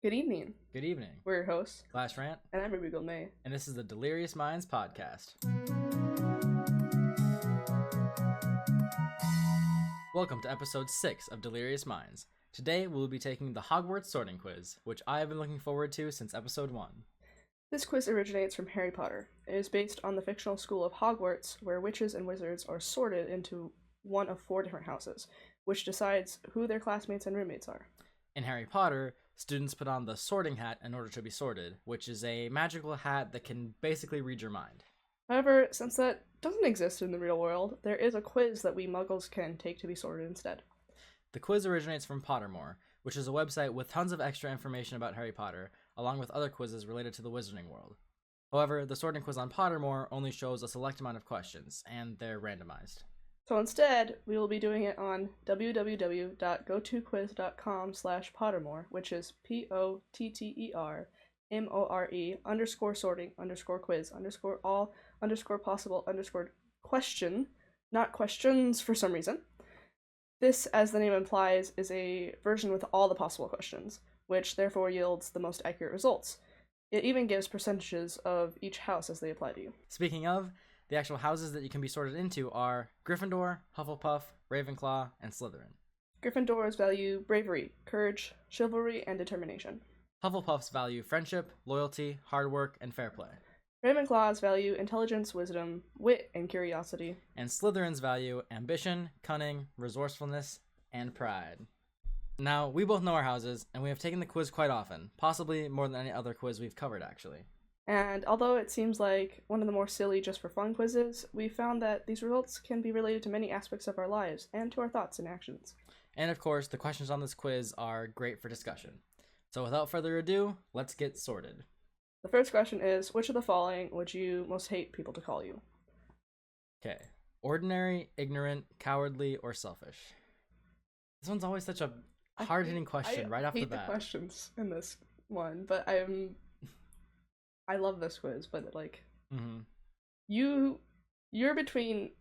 Good evening. Good evening. We're your hosts, Rant and I'm Rubigold May. and this is the Delirious Minds Podcast. Welcome to episode 6 of Delirious Minds. Today we'll be taking the Hogwarts sorting quiz, which I have been looking forward to since episode 1. This quiz originates from Harry Potter. It is based on the fictional school of Hogwarts, where witches and wizards are sorted into one of 4 different houses, which decides who their classmates and roommates are. In Harry Potter, students put on the sorting hat in order to be sorted, which is a magical hat that can basically read your mind. However, since that doesn't exist in the real world, there is a quiz that we muggles can take to be sorted instead. The quiz originates from Pottermore, which is a website with tons of extra information about Harry Potter, along with other quizzes related to the wizarding world. However, the sorting quiz on Pottermore only shows a select amount of questions, and they're randomized. So instead, we will be doing it on www.gotoquiz.com/Pottermore, which is POTTERMORE_sorting_quiz_all_possible_question, not questions for some reason. This, as the name implies, is a version with all the possible questions, which therefore yields the most accurate results. It even gives percentages of each house as they apply to you. Speaking of, the actual houses that you can be sorted into are Gryffindor, Hufflepuff, Ravenclaw, and Slytherin. Gryffindors value bravery, courage, chivalry, and determination. Hufflepuffs value friendship, loyalty, hard work, and fair play. Ravenclaws value intelligence, wisdom, wit, and curiosity. And Slytherin's value ambition, cunning, resourcefulness, and pride. Now, we both know our houses, and we have taken the quiz quite often, possibly more than any other quiz we've covered, actually. And although it seems like one of the more silly just for fun quizzes, we found that these results can be related to many aspects of our lives and to our thoughts and actions. And of course, the questions on this quiz are great for discussion. So without further ado, let's get sorted. The first question is, which of the following would you most hate people to call you? Okay. Ordinary, ignorant, cowardly, or selfish? This one's always such a hard-hitting question right off the bat. I hate the questions in this one, but I love this quiz, but you're between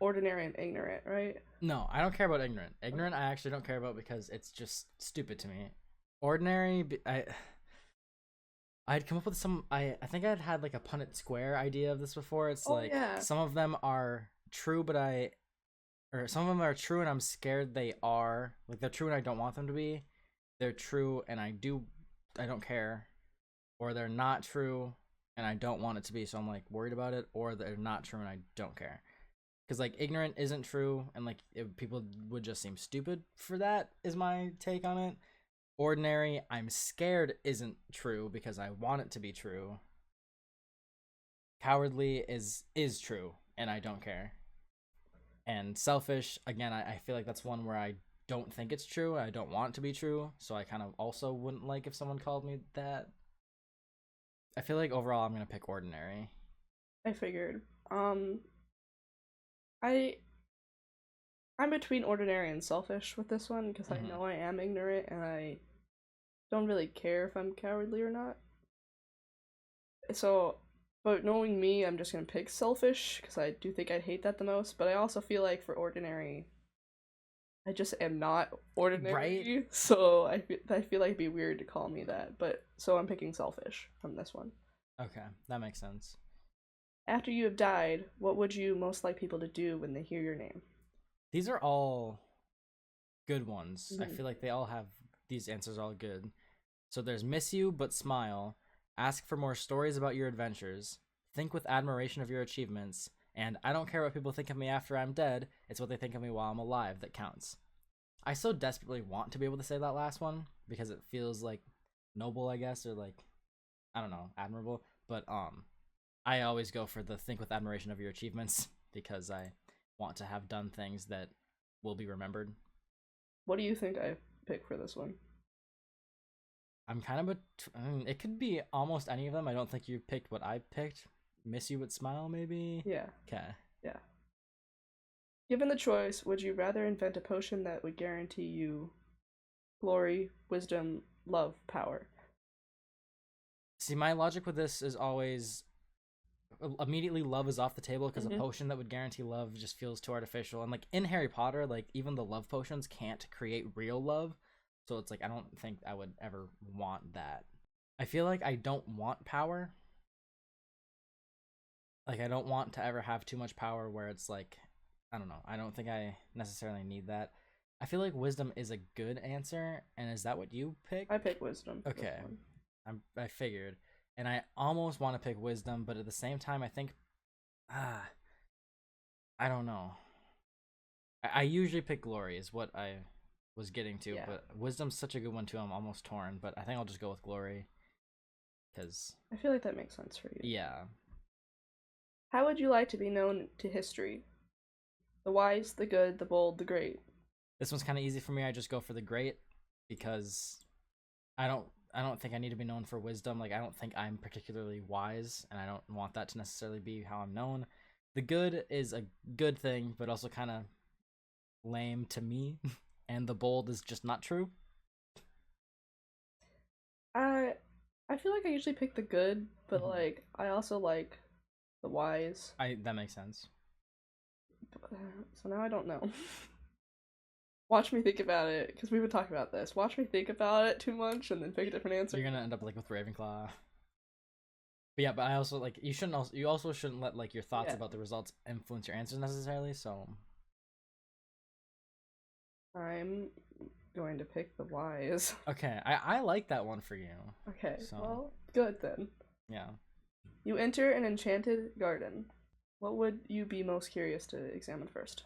ordinary and ignorant, right? No, I don't care about ignorant. Ignorant, I actually don't care about because it's just stupid to me. Ordinary, I'd come up with some. I think I'd had like a Punnett Square idea of this before. It's some of them are true, some of them are true, and I'm scared they are. Like they're true, and I don't want them to be. They're true, and I don't care. Or they're not true and I don't want it to be, so I'm like worried about it, or they're not true and I don't care. Because like ignorant isn't true, and like people would just seem stupid for that, is my take on it. Ordinary, I'm scared isn't true because I want it to be true. Cowardly is true and I don't care. And selfish, again, I feel like that's one where I don't think it's true, I don't want it to be true, so I kind of also wouldn't like if someone called me that. I feel like overall I'm gonna pick ordinary. I figured. I'm between ordinary and selfish with this one because I know I am ignorant and I don't really care if I'm cowardly or not. So, but knowing me, I'm just gonna pick selfish because I do think I'd hate that the most. But I also feel like for ordinary, I just am not ordinary, right? So I feel like it'd be weird to call me that, but so I'm picking selfish from this one. Okay, that makes sense. After you have died, what would you most like people to do when they hear your name? These are all good ones. I feel like they all have, these answers are all good. So there's miss you but smile, ask for more stories about your adventures, think with admiration of your achievements, and I don't care what people think of me after I'm dead, it's what they think of me while I'm alive that counts. I so desperately want to be able to say that last one because it feels like noble, I guess, or like, I don't know, admirable. But I always go for the think with admiration of your achievements because I want to have done things that will be remembered. What do you think I pick for this one? I'm kind of it could be almost any of them. I don't think you picked what I picked. Miss you but smile, maybe? Yeah. Okay. Yeah. Given the choice, would you rather invent a potion that would guarantee you glory, wisdom, love, power? See, my logic with this is always immediately love is off the table because a potion that would guarantee love just feels too artificial. And like in Harry Potter, like even the love potions can't create real love. So it's like I don't think I would ever want that. I feel like I don't want power. Like I don't want to ever have too much power where it's like, I don't know. I don't think I necessarily need that. I feel like wisdom is a good answer, and is that what you pick? I pick wisdom. Okay, I figured, and I almost want to pick wisdom, but at the same time, I think, I don't know. I usually pick glory is what I was getting to, Yeah. but wisdom's such a good one too. I'm almost torn, but I think I'll just go with glory, because I feel like that makes sense for you. yeah. How would you like to be known to history? The wise, the good, the bold, the great. This one's kind of easy for me. I just go for the great because I don't think I need to be known for wisdom. Like I don't think I'm particularly wise, and I don't want that to necessarily be how I'm known. The good is a good thing, but also kind of lame to me, and the bold is just not true. I feel like I usually pick the good, but like I also like the wise. That makes sense. So now I don't know. Watch me think about it, because we would talk about this. Watch me think about it too much, and then pick a different answer. You're gonna end up like with Ravenclaw. But yeah, but I also like you also shouldn't let like your thoughts about the results influence your answers necessarily. So I'm going to pick the wise. okay, I like that one for you. Okay, so well, good then. Yeah. You enter an enchanted garden. What would you be most curious to examine first?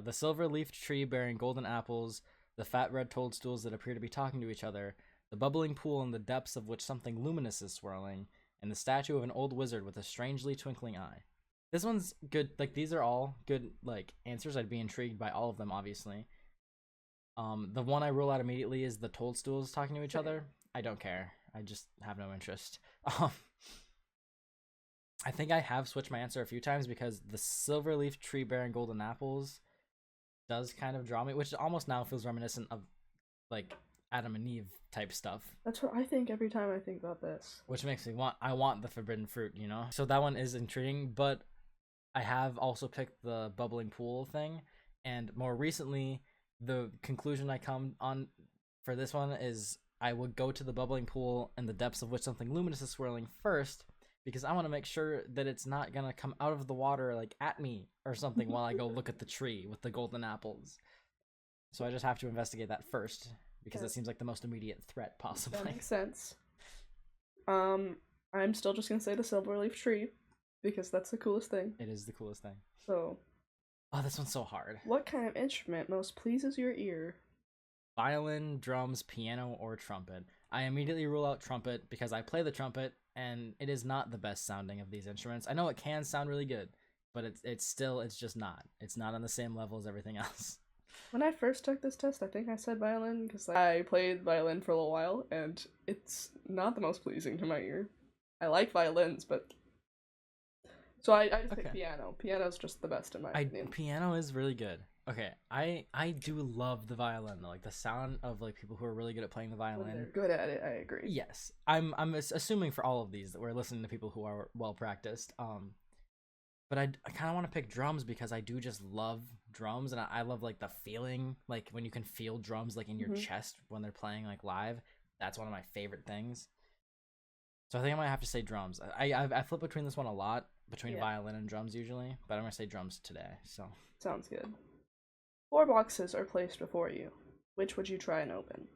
The silver-leafed tree bearing golden apples, the fat red toadstools that appear to be talking to each other, the bubbling pool in the depths of which something luminous is swirling, and the statue of an old wizard with a strangely twinkling eye. This one's good. Like these are all good like answers. I'd be intrigued by all of them, obviously. The one I rule out immediately is the toadstools talking to each other. I don't care. I just have no interest. I think I have switched my answer a few times because the silver-leaf tree bearing golden apples does kind of draw me, which almost now feels reminiscent of like Adam and Eve type stuff. That's what I think every time I think about this. Which makes me I want the forbidden fruit, you know? So that one is intriguing, but I have also picked the bubbling pool thing, and more recently, the conclusion I come on for this one is I would go to the bubbling pool in the depths of which something luminous is swirling first, because I want to make sure that it's not gonna come out of the water like at me or something while I go look at the tree with the golden apples. So I just have to investigate that first because it seems like the most immediate threat possibly. That makes sense. I'm still just gonna say the silver leaf tree because that's the coolest thing. It is the coolest thing. So, oh, this one's so hard. What kind of instrument most pleases your ear? Violin, drums, piano, or trumpet. I immediately rule out trumpet because I play the trumpet and it is not the best sounding of these instruments. I know it can sound really good, but it's just not. It's not on the same level as everything else. When I first took this test, I think I said violin because I played violin for a little while and it's not the most pleasing to my ear. I like violins, but so I just pick piano. Piano's just the best in my opinion. Piano is really good. Okay, I do love the violin though, like the sound of like people who are really good at playing the violin. When they're good at it, I agree. Yes, I'm assuming for all of these that we're listening to people who are well practiced. But I kind of want to pick drums because I do just love drums, and I love like the feeling, like when you can feel drums like in your chest when they're playing like live. That's one of my favorite things. So I think I might have to say drums. I flip between this one a lot between violin and drums usually, but I'm gonna say drums today. So sounds good. 4 boxes are placed before you. Which would you try and open?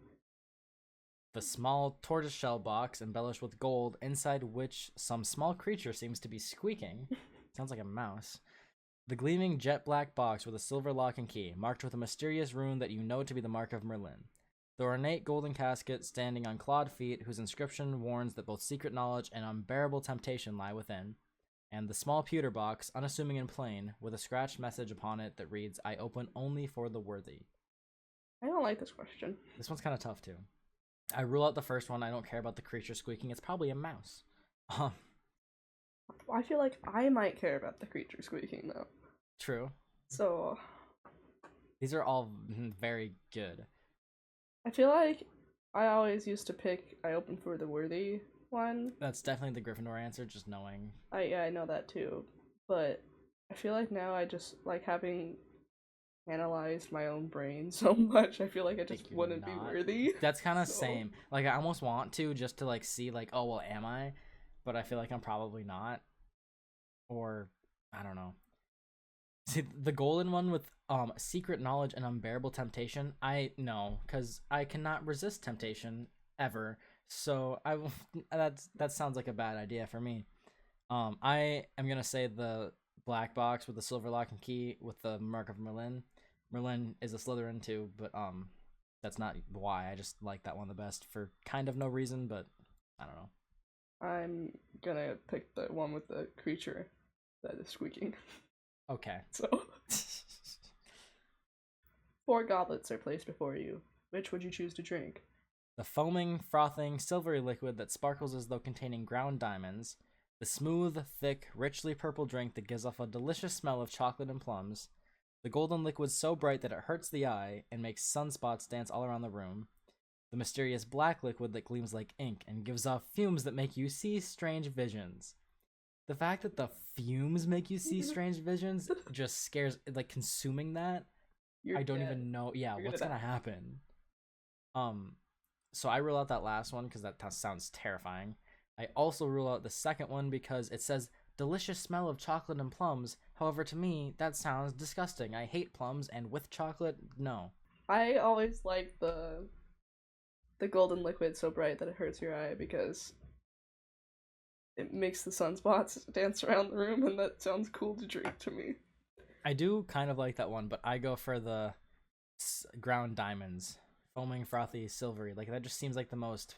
The small tortoiseshell box embellished with gold, inside which some small creature seems to be squeaking. Sounds like a mouse. The gleaming jet black box with a silver lock and key, marked with a mysterious rune that you know to be the mark of Merlin. The ornate golden casket standing on clawed feet, whose inscription warns that both secret knowledge and unbearable temptation lie within. And the small pewter box, unassuming and plain, with a scratched message upon it that reads, "I open only for the worthy." I don't like this question. This one's kind of tough, too. I rule out the first one. I don't care about the creature squeaking. It's probably a mouse. I feel like I might care about the creature squeaking, though. True. So these are all very good. I feel like I always used to pick I open for the worthy one. That's definitely the Gryffindor answer, just knowing. I know that too. But I feel like now I just like having analyzed my own brain so much. I feel like I just you're wouldn't be not. worthy. That's kind of So- same. Like, I almost want to just to like see like, oh well, am I? But I feel like I'm probably not. Or I don't know. See, the golden one with secret knowledge and unbearable temptation. I know, because I cannot resist temptation ever. So that sounds like a bad idea for me. I am gonna say the black box with the silver lock and key with the mark of Merlin. Merlin is a Slytherin too, but that's not why. I just like that one the best for kind of no reason, but I don't know. I'm gonna pick the one with the creature that is squeaking. Okay. So 4 goblets are placed before you. Which would you choose to drink? The foaming, frothing, silvery liquid that sparkles as though containing ground diamonds. The smooth, thick, richly purple drink that gives off a delicious smell of chocolate and plums. The golden liquid so bright that it hurts the eye and makes sunspots dance all around the room. The mysterious black liquid that gleams like ink and gives off fumes that make you see strange visions. The fact that the fumes make you see strange visions just scares, like consuming that. I don't even know. Yeah, what's gonna happen? So I rule out that last one because that sounds terrifying. I also rule out the second one because it says delicious smell of chocolate and plums. However, to me, that sounds disgusting. I hate plums, and with chocolate, no. I always like the golden liquid so bright that it hurts your eye because it makes the sunspots dance around the room, and that sounds cool to drink to me. I do kind of like that one, but I go for the ground diamonds. Foaming, frothy, silvery. Like, that just seems like the most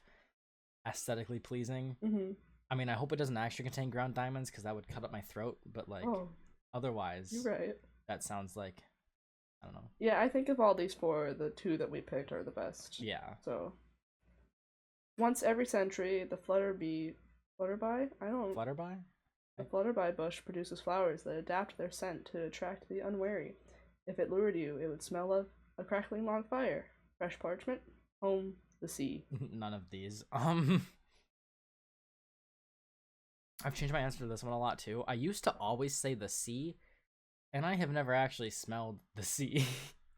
aesthetically pleasing. Mm-hmm. I mean, I hope it doesn't actually contain ground diamonds because that would cut up my throat, but like, otherwise, you're right. That sounds like, I don't know. Yeah, I think of all these 4, the 2 that we picked are the best. Yeah. So, once every century, the flutterby? Flutterby? The flutterby bush produces flowers that adapt their scent to attract the unwary. If it lured you, it would smell of a crackling log fire, fresh parchment, home, the sea. None of these. I've changed my answer to this one a lot too. I used to always say the sea, and I have never actually smelled the sea.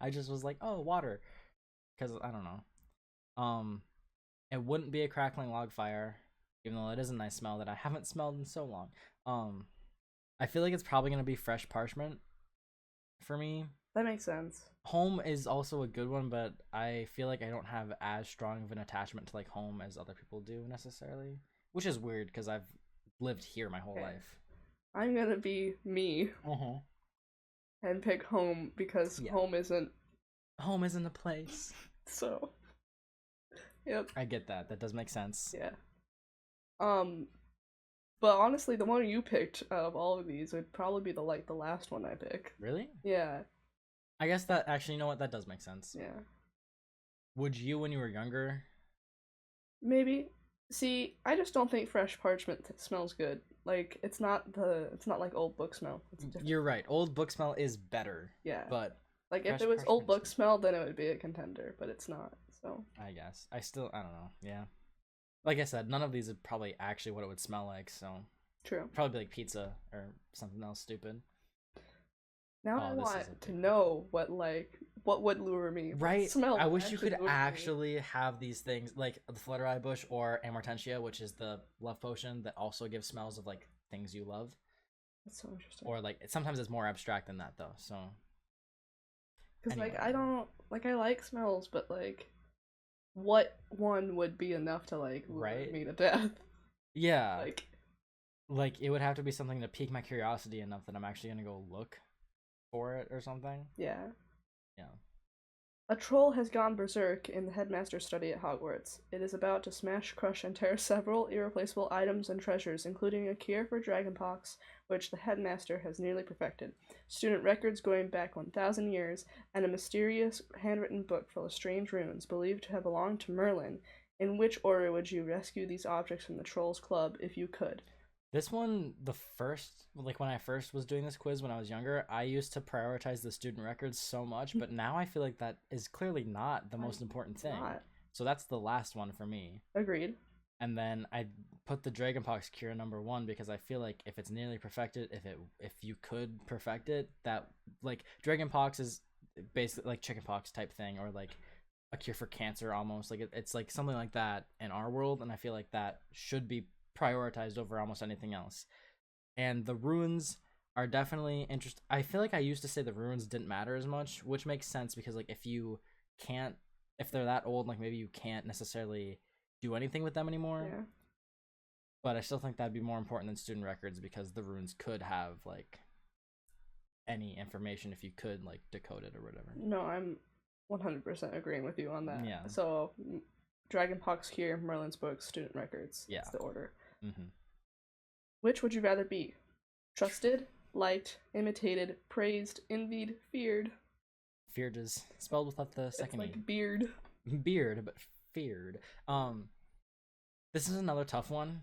I just was like, oh, water, because I don't know. It wouldn't be a crackling log fire, even though it is a nice smell that I haven't smelled in so long. I feel like it's probably gonna be fresh parchment for me. That makes sense. Home is also a good one, but I feel like I don't have as strong of an attachment to like home as other people do necessarily, which is weird because I've lived here my whole life. I'm gonna be me and pick home because home isn't a place. So, yep. I get that. That does make sense. Yeah. But honestly, the one you picked out of all of these would probably be the last one I pick. Really? Yeah. I guess that actually, you know what? That does make sense. Yeah. Would you, when you were younger? Maybe. See, I just don't think fresh parchment smells good. Like, it's not like old book smell. It's different. You're right. Old book smell is better. Yeah. But like, if it was old book smell, then it would be a contender, but it's not. So. I guess. I don't know. Yeah. Like I said, none of these are probably actually what it would smell like, so. True. Probably like pizza or something else stupid. Now I want to know what would lure me. Right? Smell. I wish you could actually have these things, like the Fluttery bush or Amortentia, which is the love potion that also gives smells of like things you love. That's so interesting. Or like sometimes it's more abstract than that though. So. Because like I don't like I like smells, but like, what one would be enough to like lure me to death? Yeah. Like it would have to be something to pique my curiosity enough that I'm actually gonna go look for it or something. Yeah. Yeah. A troll has gone berserk in the headmaster's study at Hogwarts. It is about to smash, crush, and tear several irreplaceable items and treasures, including a cure for dragonpox, which the headmaster has nearly perfected, student records going back 1,000 years, and a mysterious handwritten book full of strange runes believed to have belonged to Merlin. In which order would you rescue these objects from the Trolls Club if you could? This one, when I first was doing this quiz when I was younger, I used to prioritize the student records so much, but now I feel like that is clearly not the most important thing. So that's the last one for me. Agreed. And then I put the Dragonpox cure number 1 because I feel like if it's nearly perfected, if you could perfect it, that like Dragonpox is basically like chickenpox type thing, or like a cure for cancer almost. Like it's like something like that in our world, and I feel like that should be prioritized over almost anything else. And the runes are definitely interesting. I feel like I used to say the runes didn't matter as much, which makes sense because like if they're that old, like maybe you can't necessarily do anything with them anymore. Yeah. But I still think that'd be more important than student records because the runes could have like any information if you could like decode it or whatever. No, I'm 100% agreeing with you on that. Yeah. So, Dragonpox Cure, Merlin's Book, student records. Yeah. That's the order. Mm-hmm. Which would you rather be? Trusted, liked, imitated, praised, envied, feared? Feared is spelled without the second It's like E. beard. Beard, but feared. This is another tough one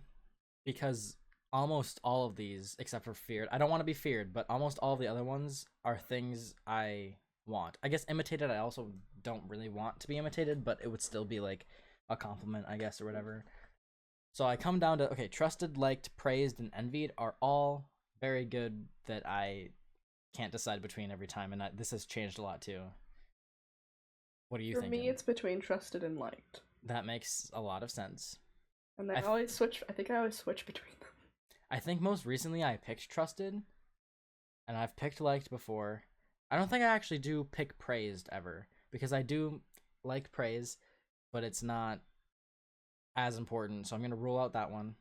because almost all of these, except for feared, I don't want to be feared, but almost all of the other ones are things I want. I guess imitated, I also don't really want to be imitated, but it would still be like a compliment, I guess, or whatever. So I come down to, okay, trusted, liked, praised, and envied are all very good that I can't decide between every time, and this has changed a lot too. What do you think? For me, it's between trusted and liked. That makes a lot of sense. And I always switch between them. I think most recently I picked trusted, and I've picked liked before. I don't think I actually do pick praised ever, because I do like praise, but it's not as important, so I'm going to rule out that one.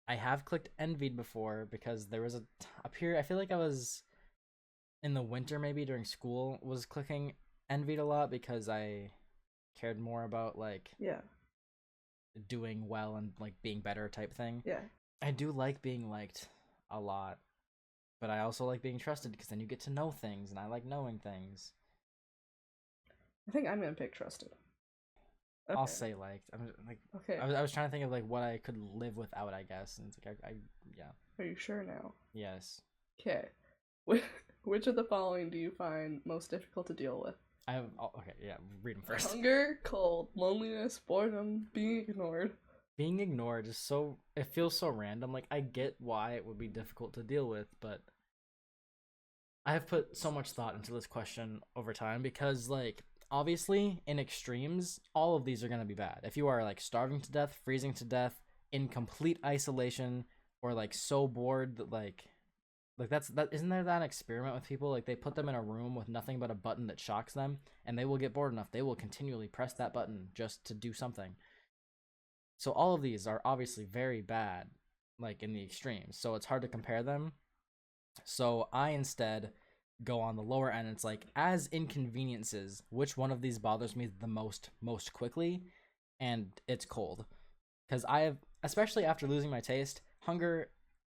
I have clicked envied before, because there was a period, I feel like I was in the winter maybe during school, was clicking envied a lot, because I cared more about, like, doing well and, like, being better type thing. Yeah. I do like being liked a lot, but I also like being trusted, because then you get to know things, and I like knowing things. I think I'm going to pick trusted. Okay. I'll say liked. I'm like, okay. I was trying to think of like what I could live without, I guess, and it's like yeah. Are you sure now? Yes. Okay. Which of the following do you find most difficult to deal with? Okay, yeah. Read them first. Hunger, cold, loneliness, boredom, being ignored. Being ignored is so. It feels so random. Like I get why it would be difficult to deal with, but I have put so much thought into this question over time because, like, obviously, in extremes, all of these are going to be bad. If you are, like, starving to death, freezing to death, in complete isolation, or, like, so bored that, like isn't there that experiment with people? Like, they put them in a room with nothing but a button that shocks them, and they will get bored enough. They will continually press that button just to do something. So all of these are obviously very bad, like, in the extremes. So it's hard to compare them. So I instead go on the lower end. It's like, as inconveniences, which one of these bothers me the most quickly? And it's cold, because I have, especially after losing my taste, hunger.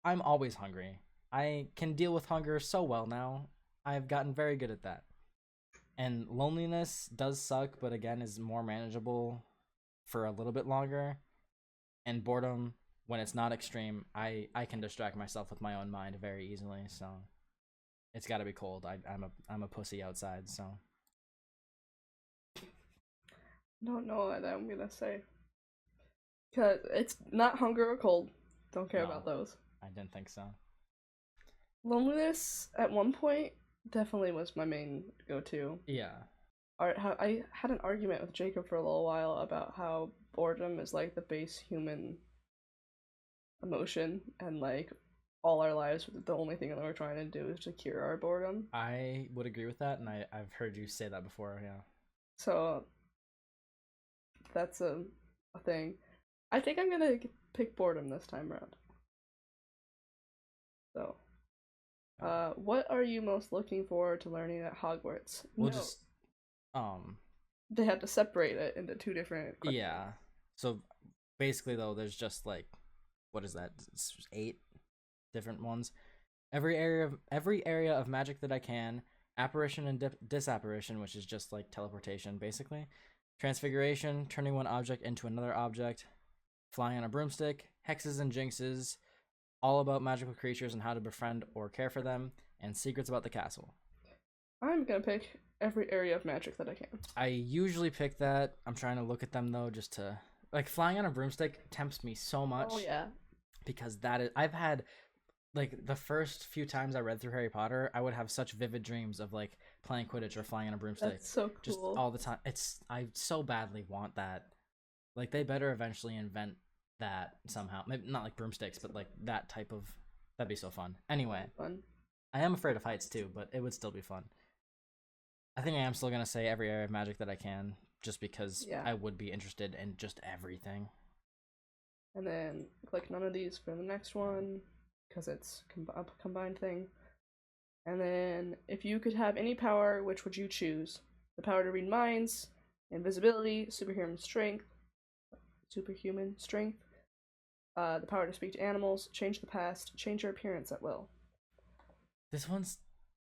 I'm always hungry. I can deal with hunger so well now. I've gotten very good at that. And loneliness does suck, but again is more manageable for a little bit longer. And boredom, when it's not extreme, I can distract myself with my own mind very easily. So it's got to be cold. I'm a pussy outside, so. I don't know what I'm gonna say. Cause it's not hunger or cold. Don't care about those. I didn't think so. Loneliness at one point definitely was my main go-to. Yeah. I had an argument with Jacob for a little while about how boredom is like the base human emotion, and like all our lives the only thing that we're trying to do is to cure our boredom. I would agree with that, and I've heard you say that before, yeah. So that's a thing. I think I'm gonna pick boredom this time around. So what are you most looking forward to learning at Hogwarts? We'll just they had to separate it into two different questions. Yeah. So basically though, there's just like, what is that? It's 8 different ones. Every area of magic that I can, apparition and disapparition, which is just like teleportation basically. Transfiguration, turning one object into another object, flying on a broomstick, hexes and jinxes, all about magical creatures and how to befriend or care for them, and secrets about the castle. I'm gonna pick every area of magic that I can. I usually pick that. I'm trying to look at them though, just to, like, flying on a broomstick tempts me so much. Oh yeah. Because that is, I've had like the first few times I read through Harry Potter, I would have such vivid dreams of like playing Quidditch or flying on a broomstick. That's so cool. Just all the time. I so badly want that. Like they better eventually invent that somehow. Maybe not like broomsticks, but like that type of. That'd be so fun. Anyway, Fun. I am afraid of heights too, but it would still be fun. I think I am still gonna say every area of magic that I can, just because I would be interested in just everything. And then click none of these for the next one, because it's a combined thing. And then, if you could have any power, which would you choose? The power to read minds, invisibility, superhuman strength, the power to speak to animals, change the past, change your appearance at will. This one's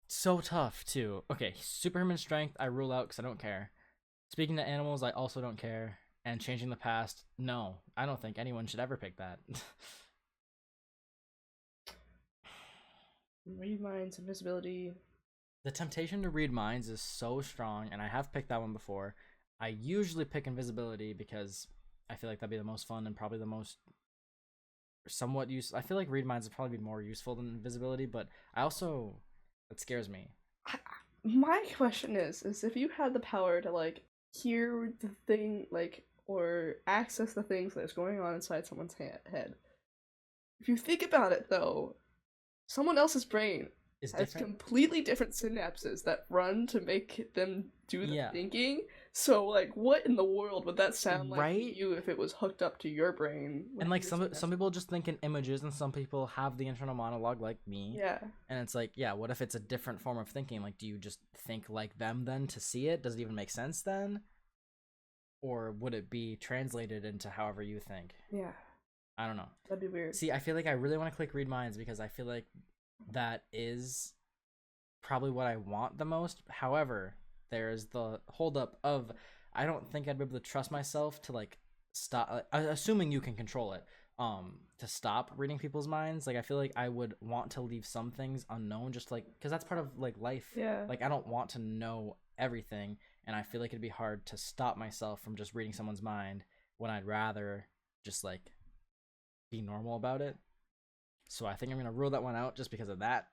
so tough too. Okay, superhuman strength I rule out because I don't care. Speaking to animals I also don't care. And changing the past, no. I don't think anyone should ever pick that. Read minds, invisibility. The temptation to read minds is so strong, and I have picked that one before. I usually pick invisibility because I feel like that'd be the most fun and probably the most somewhat useful. I feel like read minds would probably be more useful than invisibility, but it scares me. My question is if you had the power to like hear the thing, like, or access the things that's going on inside someone's head. If you think about it, though, someone else's brain has completely different synapses that run to make them do the thinking. So, like, what in the world would that sound like to you if it was hooked up to your brain? And, like, some people just think in images, and some people have the internal monologue like me. Yeah. And it's like, yeah, what if it's a different form of thinking? Like, do you just think like them then to see it? Does it even make sense then? Or would it be translated into however you think? Yeah. I don't know. That'd be weird. See, I feel like I really want to click read minds because I feel like that is probably what I want the most. However, there's the holdup of I don't think I'd be able to trust myself to like stop, assuming you can control it, to stop reading people's minds. Like I feel like I would want to leave some things unknown, just like because that's part of like life. Yeah. Like I don't want to know everything. And I feel like it'd be hard to stop myself from just reading someone's mind when I'd rather just like be normal about it. So I think I'm gonna rule that one out just because of that.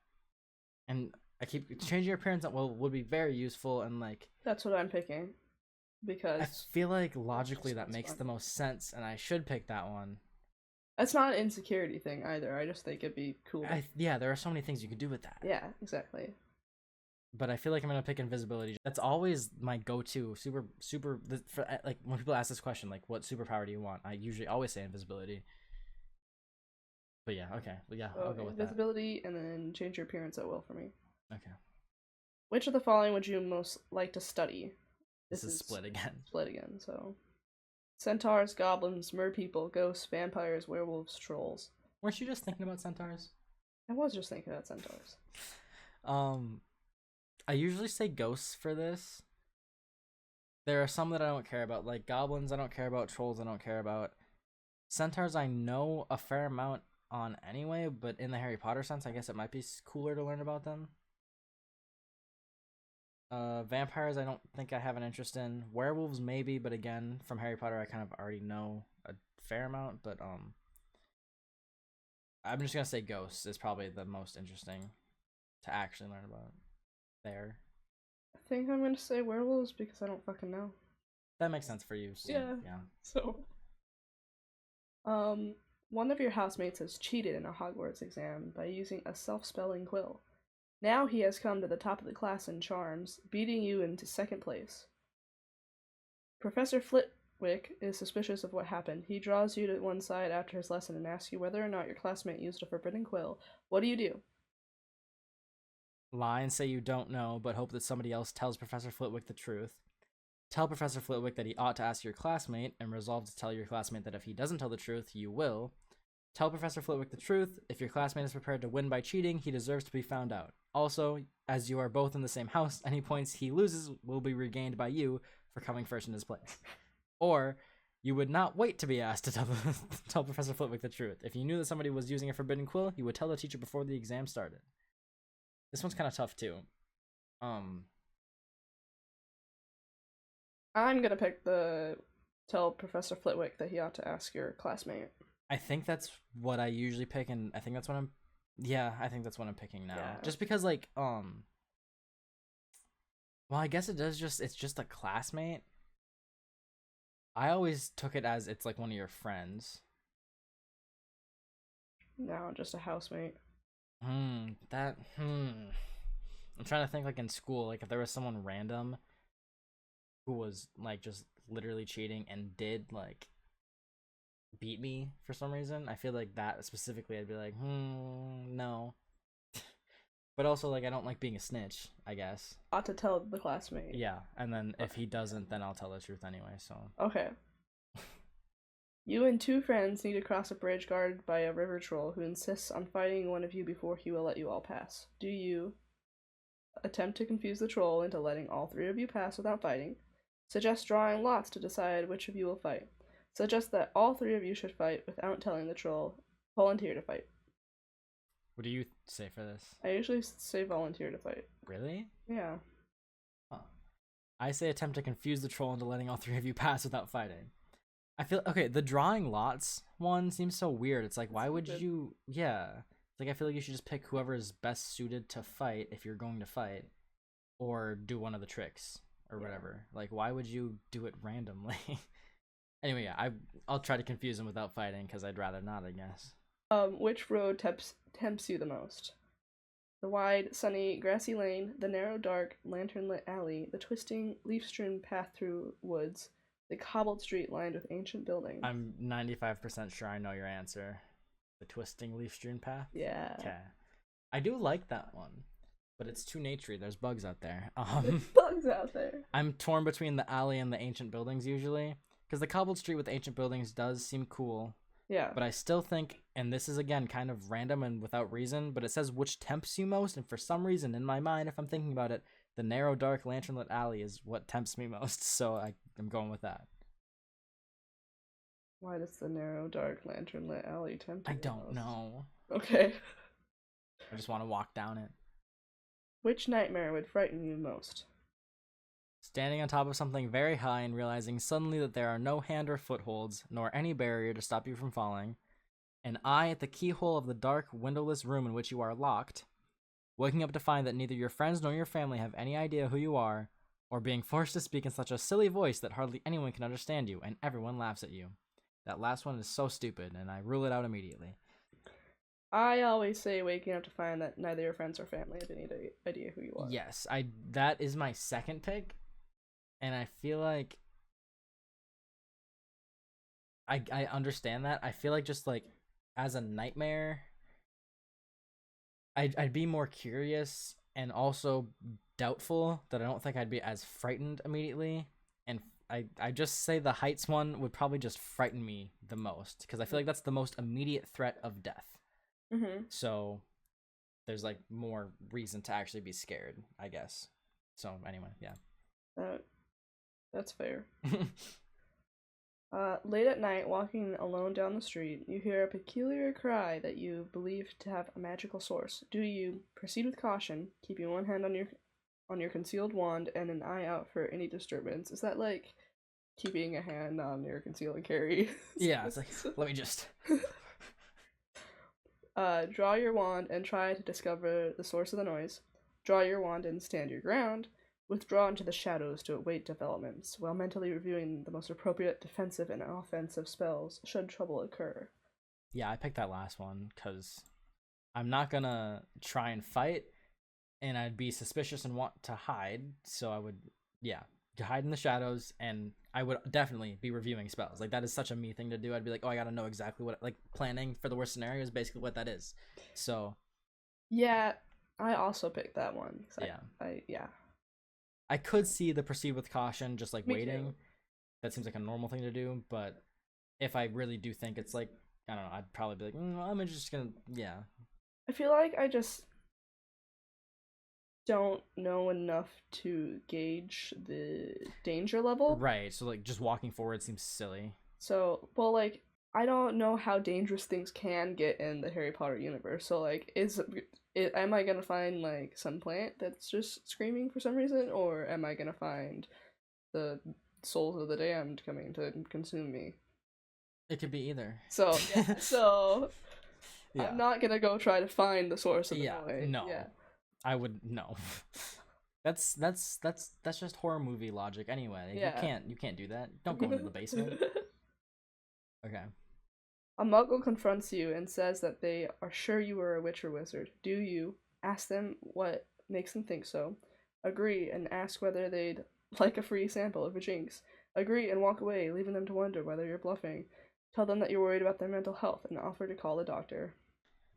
And I keep changing your appearance. Would be very useful and like. That's what I'm picking, because I feel like logically that makes the most sense, and I should pick that one. That's not an insecurity thing either. I just think it'd be cool. Yeah, there are so many things you could do with that. Yeah, exactly. But I feel like I'm gonna pick invisibility. That's always my go-to. Like when people ask this question, like, "What superpower do you want?" I usually always say invisibility. But yeah, okay, I'll go with invisibility, and then change your appearance at will for me. Okay. Which of the following would you most like to study? This is split again. So, centaurs, goblins, merpeople, ghosts, vampires, werewolves, trolls. Weren't you just thinking about centaurs? I was just thinking about centaurs. I usually say ghosts for this. There are some that I don't care about, like goblins I don't care about, trolls I don't care about. Centaurs I know a fair amount on anyway, but in the Harry Potter sense, I guess it might be cooler to learn about them. Vampires I don't think I have an interest in. Werewolves maybe, but again, from Harry Potter I kind of already know a fair amount, but I'm just gonna say ghosts is probably the most interesting to actually learn about. There. I think I'm gonna say werewolves because I don't fucking know. That makes sense for you. So, yeah. So, one of your housemates has cheated in a Hogwarts exam by using a self-spelling quill. Now he has come to the top of the class in charms, beating you into second place. Professor Flitwick is suspicious of what happened. He draws you to one side after his lesson and asks you whether or not your classmate used a forbidden quill. What do you do? Lie and say you don't know, but hope that somebody else tells Professor Flitwick the truth. Tell Professor Flitwick that he ought to ask your classmate, and resolve to tell your classmate that if he doesn't tell the truth, you will. Tell Professor Flitwick the truth. If your classmate is prepared to win by cheating, he deserves to be found out. Also, as you are both in the same house, any points he loses will be regained by you for coming first in his place. Or, you would not wait to be asked to tell Professor Flitwick the truth. If you knew that somebody was using a forbidden quill, you would tell the teacher before the exam started. This one's kind of tough too. I'm gonna pick the tell Professor Flitwick that he ought to ask your classmate. I think that's what I usually pick, and I think that's what I'm Yeah, I think that's what I'm picking now. Yeah. Just because, like, well, I guess it's just a classmate. I always took it as it's like one of your friends. No, just a housemate. I'm trying to think, like, in school, like, if there was someone random who was, like, just literally cheating and did, like, beat me for some reason, I feel like that specifically, I'd be like, no. But also, like, I don't like being a snitch, I guess. Ought to tell the classmate. Yeah, and then if he doesn't, then I'll tell the truth anyway, so. Okay. You and two friends need to cross a bridge guarded by a river troll who insists on fighting one of you before he will let you all pass. Do you attempt to confuse the troll into letting all three of you pass without fighting? Suggest drawing lots to decide which of you will fight. Suggest that all three of you should fight without telling the troll. Volunteer to fight. What do you say for this? I usually say volunteer to fight. Really? Yeah. Huh. I say attempt to confuse the troll into letting all three of you pass without fighting. I feel okay. The drawing lots one seems so weird. It's like, why would you? Yeah, it's like I feel like you should just pick whoever is best suited to fight if you're going to fight, or do one of the tricks or whatever. Like, why would you do it randomly? Anyway, yeah, I'll try to confuse him without fighting because I'd rather not, I guess. Which road tempts you the most? The wide, sunny, grassy lane, the narrow, dark, lantern-lit alley, the twisting, leaf-strewn path through woods, the cobbled street lined with ancient buildings. I'm 95% sure I know your answer. The twisting leaf-strewn path? Yeah. Okay. I do like that one, but it's too naturey. There's bugs out there. There's bugs out there. I'm torn between the alley and the ancient buildings usually, because the cobbled street with ancient buildings does seem cool. Yeah. But I still think, and this is again kind of random and without reason, but it says which tempts you most, and for some reason in my mind, if I'm thinking about it, the narrow, dark, lantern-lit alley is what tempts me most, so I'm going with that. Why does the narrow, dark, lantern-lit alley tempt you I don't most? know. Okay. I just want to walk down it. Which nightmare would frighten you most? Standing on top of something very high and realizing suddenly that there are no hand or footholds, nor any barrier to stop you from falling. An eye at the keyhole of the dark, windowless room in which you are locked. Waking up to find that neither your friends nor your family have any idea who you are, or being forced to speak in such a silly voice that hardly anyone can understand you, and everyone laughs at you. That last one is so stupid, and I rule it out immediately. I always say waking up to find that neither your friends or family have any idea who you are. Yes, that is my second pick, and I feel like I understand that. I feel like just like as a nightmare, I'd be more curious and also doubtful that I don't think I'd be as frightened immediately. And I just say the heights one would probably just frighten me the most because I feel like that's the most immediate threat of death. Mm-hmm. So there's like more reason to actually be scared, I guess. So anyway, yeah. That's fair. Late at night, walking alone down the street, you hear a peculiar cry that you believe to have a magical source. Do you proceed with caution, keeping one hand on your concealed wand and an eye out for any disturbance? Is that like keeping a hand on your conceal and carry? Yeah, it's like, let me just... Draw your wand and try to discover the source of the noise. Draw your wand and stand your ground. Withdraw into the shadows to await developments, while mentally reviewing the most appropriate defensive and offensive spells should trouble occur. Yeah, I picked that last one because I'm not gonna try and fight, and I'd be suspicious and want to hide, so I would, hide in the shadows, and I would definitely be reviewing spells. Like, that is such a me thing to do. I'd be like, oh, I gotta know exactly what, like, planning for the worst scenario is basically what that is. So. Yeah, I also picked that one. Yeah. I could see the proceed with caution, just like waiting. Too. That seems like a normal thing to do, but if I really do think it's like, I don't know, I'd probably be like, I'm just gonna, I feel like I just don't know enough to gauge the danger level. Right, so like just walking forward seems silly. So, well, like, I don't know how dangerous things can get in the Harry Potter universe. So, like, am I gonna find, like, some plant that's just screaming for some reason? Or am I gonna find the souls of the damned coming to consume me? It could be either. So, yeah, so... Yeah. I'm not gonna go try to find the source of annoying. No. Yeah. I would no. That's just horror movie logic anyway. Yeah. You can't do that. Don't go into the basement. Okay. A muggle confronts you and says that they are sure you are a witch or wizard. Do you ask them what makes them think so? Agree and ask whether they'd like a free sample of a jinx. Agree and walk away, leaving them to wonder whether you're bluffing. Tell them that you're worried about their mental health and offer to call a doctor.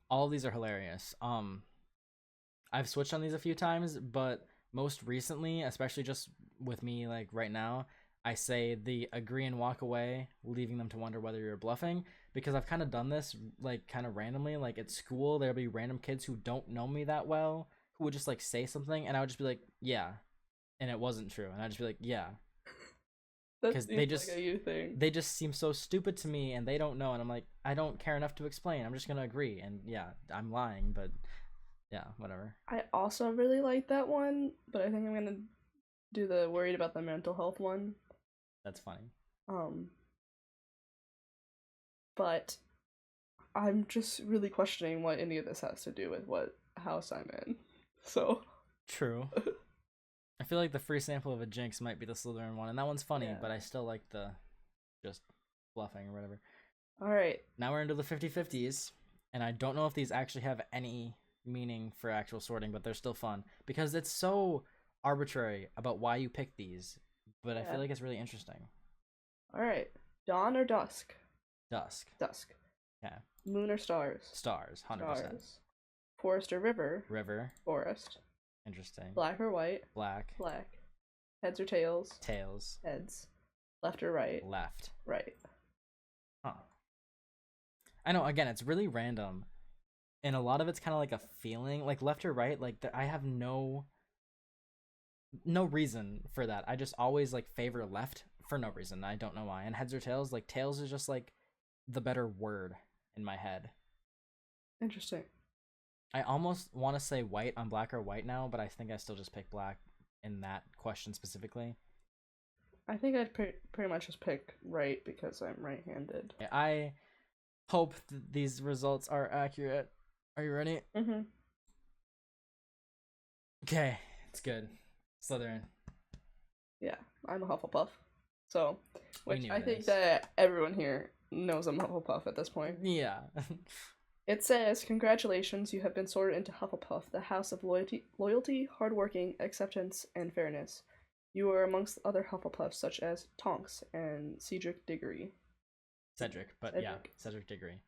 All of these are hilarious. I've switched on these a few times, but most recently, especially just with me like right now, I say the agree and walk away, leaving them to wonder whether you're bluffing, because I've kind of done this like kind of randomly. Like at school, there'll be random kids who don't know me that well who would just like say something, and I would just be like, yeah, and it wasn't true, and I'd just be like, yeah, because they just like a you thing. They just seem so stupid to me, and they don't know, and I'm like, I don't care enough to explain. I'm just gonna agree, and yeah, I'm lying, but yeah, whatever. I also really like that one, but I think I'm gonna do the worried about the mental health one. That's funny. But I'm just really questioning what any of this has to do with what house I'm in. So true. I feel like the free sample of a jinx might be the Slytherin one, and that one's funny, but I still like the just bluffing or whatever. All right. Now we're into the 50-50s, and I don't know if these actually have any meaning for actual sorting, but they're still fun because it's so arbitrary about why you pick these, but I feel like it's really interesting. All right. Dawn or dusk? Dusk. Dusk. Yeah. Moon or stars? Stars, 100%. Stars. Forest or river? River. Forest. Interesting. Black or white? Black. Black. Heads or tails? Tails. Heads. Left or right? Left. Right. Huh. I know, again, it's really random. And a lot of it's kind of like a feeling, like left or right, like I have no reason for that. I just always like favor left for no reason. I don't know why. And heads or tails, like tails is just like the better word in my head. Interesting. I almost want to say white on black or white now, but I think I still just pick black in that question specifically. I think I'd pretty much just pick right because I'm right-handed. I hope these results are accurate. Are you ready? Mm-hmm. Okay, it's good. Slytherin. Yeah, I'm a Hufflepuff. So, which I think this. that everyone here knows I'm Hufflepuff at this point. Yeah. It says, congratulations, you have been sorted into Hufflepuff, the house of loyalty, hardworking, acceptance, and fairness. You are amongst other Hufflepuffs such as Tonks and Cedric Diggory. Cedric. Yeah, Cedric Diggory.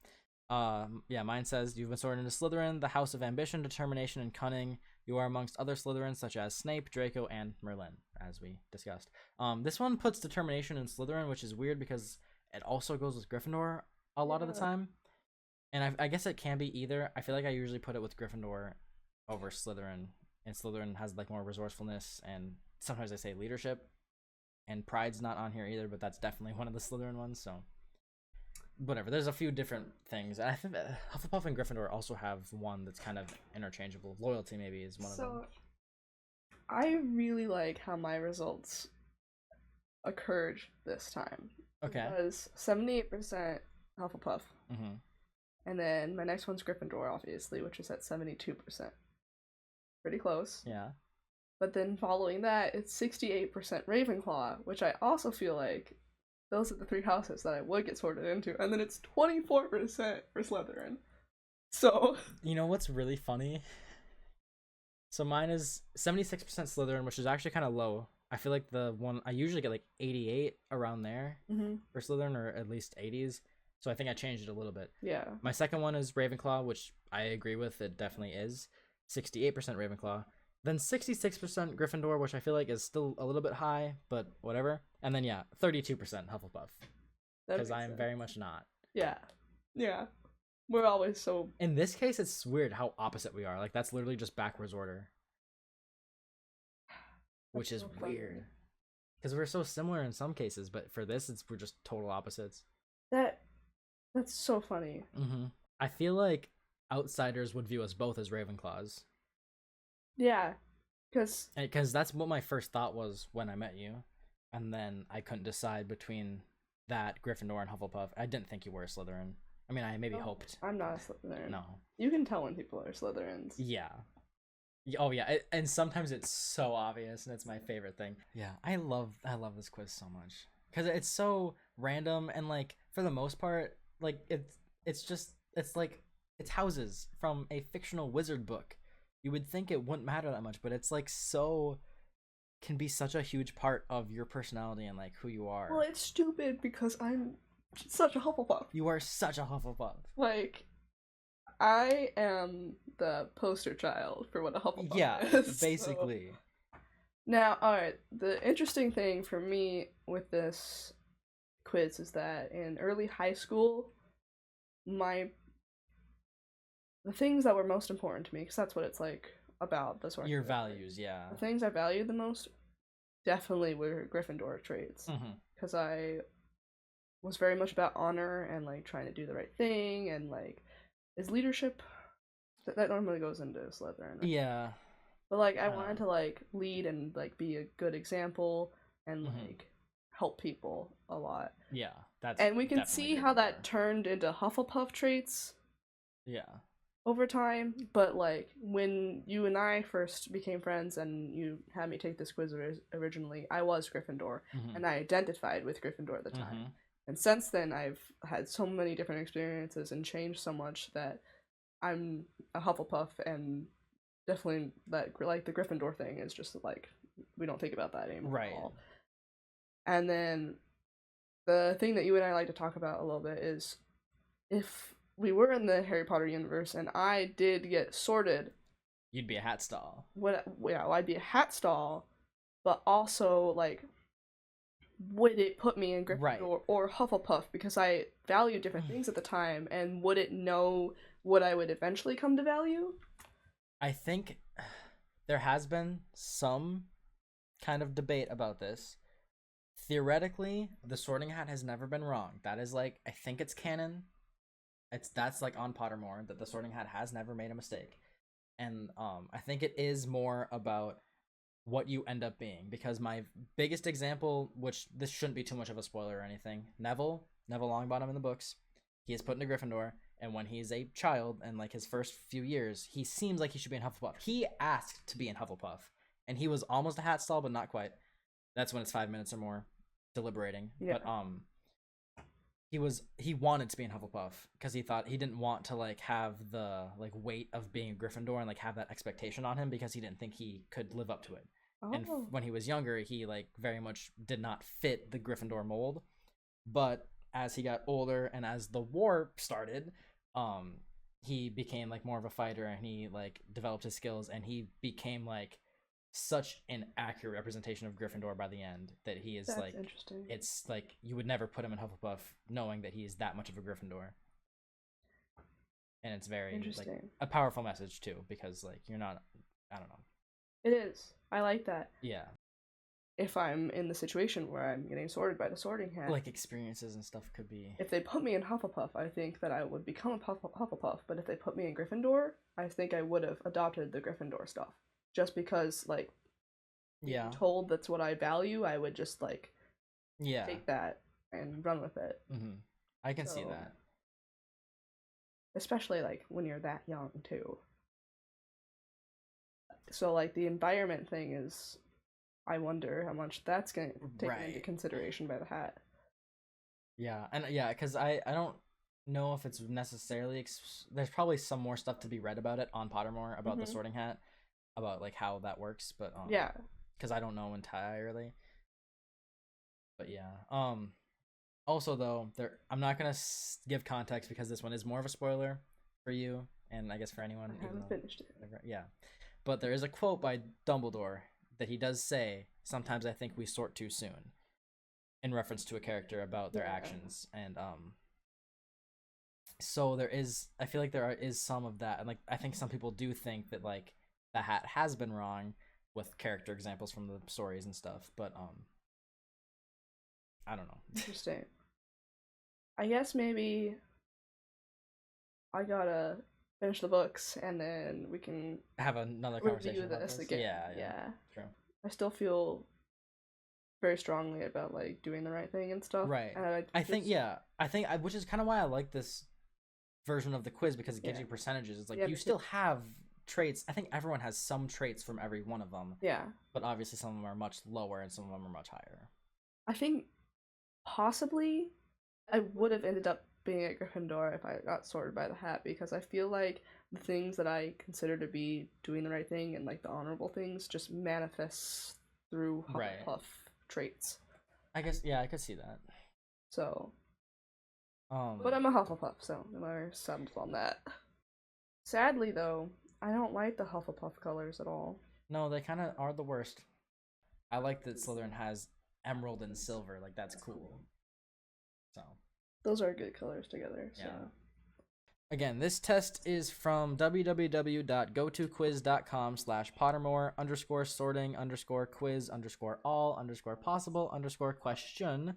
Yeah, mine says you've been sorted into Slytherin, the house of ambition, determination, and cunning. You are amongst other Slytherins such as Snape, Draco, and Merlin, as we discussed. This one puts determination in Slytherin, which is weird because it also goes with Gryffindor a lot of the time. And I guess it can be either. I feel like I usually put it with Gryffindor over Slytherin, and Slytherin has like more resourcefulness, and sometimes I say leadership, and pride's not on here either, but that's definitely one of the Slytherin ones, so whatever. There's a few different things. I think that Hufflepuff and Gryffindor also have one that's kind of interchangeable. Loyalty maybe is one of them. So, I really like how my results occurred this time. Okay. Because 78% Hufflepuff. Mm-hmm. And then my next one's Gryffindor, obviously, which is at 72%. Pretty close. Yeah. But then following that, it's 68% Ravenclaw, which I also feel like those are the three houses that I would get sorted into. And then it's 24% for Slytherin. So... You know what's really funny? So mine is 76% Slytherin, which is actually kind of low. I feel like the one... I usually get like 88 around there for Slytherin, or at least 80s. So I think I changed it a little bit. Yeah. My second one is Ravenclaw, which I agree with. It definitely is. 68% Ravenclaw. Then 66% Gryffindor, which I feel like is still a little bit high, but whatever. And then, 32% Hufflepuff. Because I am very much not. Yeah. Yeah. We're always so... In this case, it's weird how opposite we are. Like, that's literally just backwards order. Which is weird. Because we're so similar in some cases, but for this, we're just total opposites. That's so funny. Mm-hmm. I feel like outsiders would view us both as Ravenclaws. Yeah, because that's what my first thought was when I met you, and then I couldn't decide between that, Gryffindor, and Hufflepuff. I didn't think you were a Slytherin. I mean, I maybe hoped. I'm not a Slytherin. No. You can tell when people are Slytherins. Yeah. Oh yeah, and sometimes it's so obvious, and it's my favorite thing. Yeah, I love this quiz so much because it's so random, and like for the most part, like it's like it's houses from a fictional wizard book. You would think it wouldn't matter that much, but it's like can be such a huge part of your personality and like who you are. Well, it's stupid because I'm such a Hufflepuff. You are such a Hufflepuff. Like, I am the poster child for what a Hufflepuff is. Basically. So. Now, alright, the interesting thing for me with this quiz is that in early high school, the things that were most important to me, because that's what it's like about this one. Your values, yeah. The things I valued the most definitely were Gryffindor traits. Because I was very much about honor and like trying to do the right thing, and like is leadership that normally goes into Slytherin. Yeah. But like I wanted to like lead and like be a good example and like help people a lot. Yeah, and we can see how that turned into Hufflepuff traits. Yeah. Over time, but like when you and I first became friends and you had me take this quiz originally, I was Gryffindor and I identified with Gryffindor at the time. And since then, I've had so many different experiences and changed so much that I'm a Hufflepuff, and definitely that like the Gryffindor thing is just like we don't think about that anymore at all. And then the thing that you and I like to talk about a little bit is if we were in the Harry Potter universe and I did get sorted, you'd be a hat stall. I'd be a hat stall, but also like, would it put me in Gryffindor or Hufflepuff because I valued different things at the time, and would it know what I would eventually come to value? I think there has been some kind of debate about this. Theoretically, the Sorting Hat has never been wrong. That is like, I think it's canon. That's like on Pottermore that the Sorting Hat has never made a mistake, and I think it is more about what you end up being, because my biggest example, which this shouldn't be too much of a spoiler or anything, Neville Longbottom in the books, he is put into Gryffindor, and when he's a child and like his first few years, he seems like he should be in Hufflepuff. He asked to be in Hufflepuff, and he was almost a hat stall, but not quite. That's when it's 5 minutes or more deliberating. Yeah. But he wanted to be in Hufflepuff because he thought he didn't want to like have the like weight of being a Gryffindor and like have that expectation on him, because he didn't think he could live up to it. And when he was younger, he like very much did not fit the Gryffindor mold. But as he got older and as the war started, he became like more of a fighter, and he like developed his skills, and he became like such an accurate representation of Gryffindor by the end that he is like interesting. It's like you would never put him in Hufflepuff knowing that he is that much of a Gryffindor. And it's very like a powerful message too, because like you're not, I don't know. It is. I like that. Yeah. If I'm in the situation where I'm getting sorted by the Sorting Hat, like experiences and stuff could be. If they put me in Hufflepuff, I think that I would become a Hufflepuff. But if they put me in Gryffindor, I think I would have adopted the Gryffindor stuff. Just because, like, being told that's what I value, I would just like, take that and run with it. I can see that. Especially like when you're that young too. So like the environment thing is, I wonder how much that's going to take into consideration by the hat. Yeah, and because I don't know if it's necessarily there's probably some more stuff to be read about it on Pottermore about the Sorting Hat, about like how that works, but because I don't know entirely. But yeah, also though, I'm not gonna give context because this one is more of a spoiler for you, and I guess for anyone. I haven't finished it. Yeah, but there is a quote by Dumbledore that he does say, "Sometimes I think we sort too soon," in reference to a character about their actions, and so I feel like there is some of that, and like I think some people do think that like the hat has been wrong with character examples from the stories and stuff, but I don't know. Interesting. I guess maybe I gotta finish the books and then we can have another conversation about this this again. Yeah. True. I still feel very strongly about like doing the right thing and stuff. Right. And I think which is kind of why I like this version of the quiz because it gives Yeah. you percentages. It's like Yeah, you still have traits. I think everyone has some traits from every one of them. Yeah. But obviously some of them are much lower and some of them are much higher. I think possibly I would have ended up being a Gryffindor if I got sorted by the hat, because I feel like the things that I consider to be doing the right thing and like the honorable things just manifests through Hufflepuff traits. I guess, yeah, I could see that. So, but I'm a Hufflepuff, so no matter sums on that. Sadly, though, I don't like the Hufflepuff colors at all. No, they kind of are the worst. I like that Slytherin has emerald and silver. Like, that's cool. So those are good colors together. So. Yeah. Again, this test is from www.gotoquiz.com/Pottermore_sorting_quiz_all_possible_question.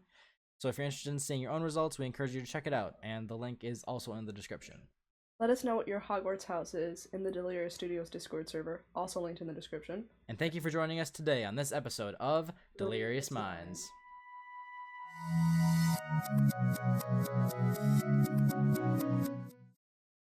So if you're interested in seeing your own results, we encourage you to check it out, and the link is also in the description. Let us know what your Hogwarts house is in the Delirious Studios Discord server, also linked in the description. And thank you for joining us today on this episode of Delirious Minds.